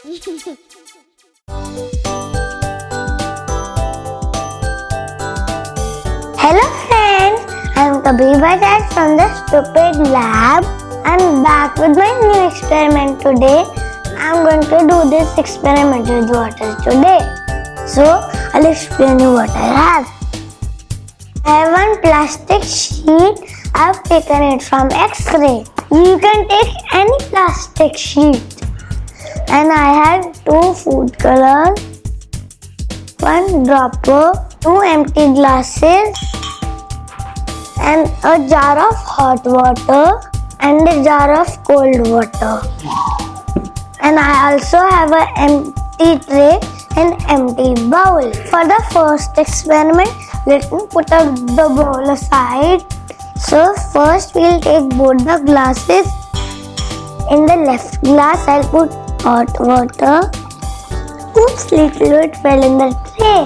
Hello friends, I'm Kabir Bajaj from the Stupid Lab. I'm back with my new experiment today. I'm going to do this experiment with water today. So, I'll explain you what I have. I have one plastic sheet. I've taken it from X-ray. You can take any plastic sheet. And I have 2 food colors, 1 dropper, 2 empty glasses, and a jar of hot water and a jar of cold water. And I also have an empty tray and empty bowl. For the first experiment, let me put up the bowl aside. So first we'll take both the glasses. In the left glass, I'll put hot water. Oops, little bit fell in the tray.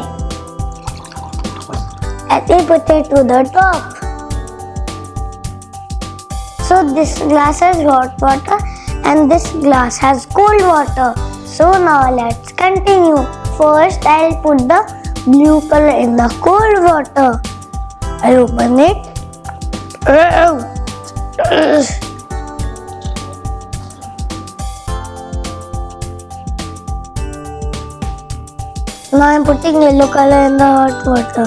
Let me put it to the top. So this glass has hot water and this glass has cold water. So now let's continue. First I'll put the blue color in the cold water. I'll open it. Now I'm putting yellow color in the hot water.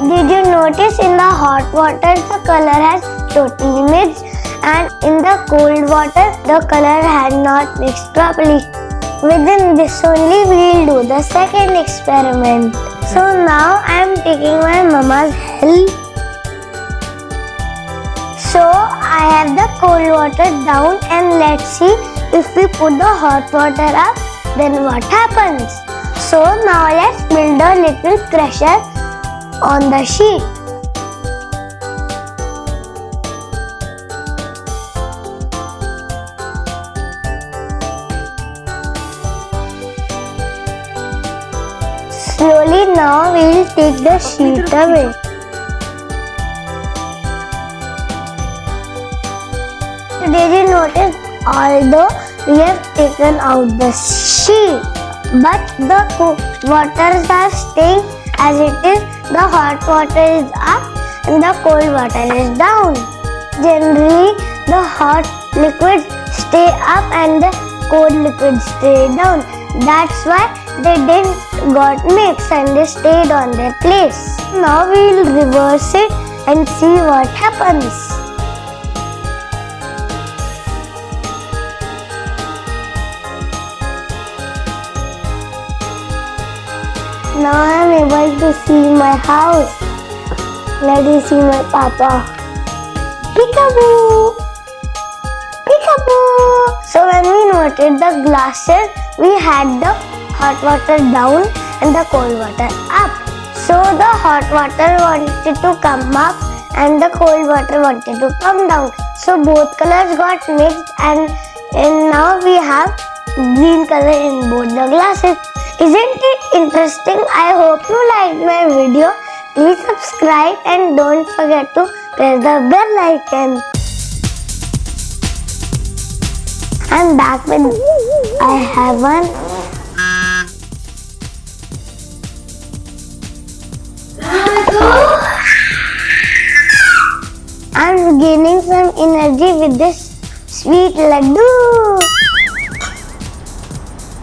Did you notice in the hot water the color has totally mixed, and in the cold water the color had not mixed properly? Within this only we'll do the second experiment. So now I am taking my mama's help. So I have the cold water down, and let's see if we put the hot water up, then what happens. So now let's build a little pressure on the sheet. Slowly now we will take the sheet away. Did you notice, although we have taken out the sheet, but the waters are staying as it is. The hot water is up and the cold water is down. Generally, the hot liquids stay up and the cold liquids stay down. That's why they didn't got mixed and they stayed on their place. Now we will reverse it and see what happens. Now I am able to see my house. Let me see my papa. Peekaboo! Peekaboo! So when we noted the glasses, we had the hot water down and the cold water up. So the hot water wanted to come up and the cold water wanted to come down. So both colors got mixed, and now we have green color in both the glasses. Isn't it interesting? I hope you liked my video. Please subscribe and don't forget to press the bell icon. I'm back with I have one. I'm gaining some energy with this sweet laddu.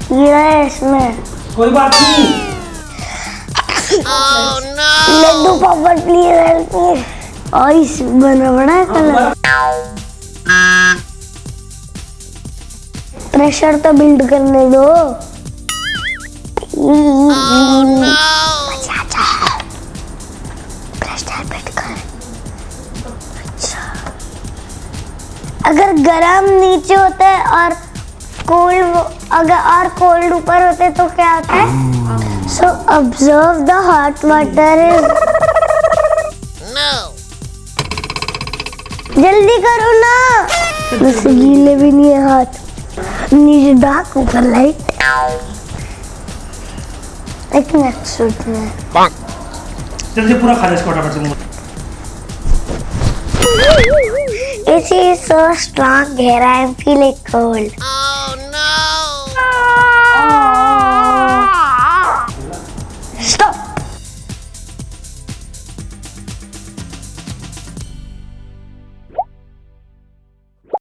Yes, man. कोई बात नहीं। Oh no! Laddu पापा please help me. Ice बना बड़ा colour. Pressure तो build करने दो। Oh no! Pressure build कर। अच्छा। अगर गरम नीचे होता है और कोल्ड ऊपर होते तो क्या होता है? So observe the hot water is. No! जल्दी करो ना। वैसे गीले भी नहीं है हाथ। नीचे डार्क ऊपर लाइट। एक नेक्स्ट सूट में। जल्दी पूरा खा ले इसको फटाफट से। AC is so strong here, I am feeling cold. Oh no!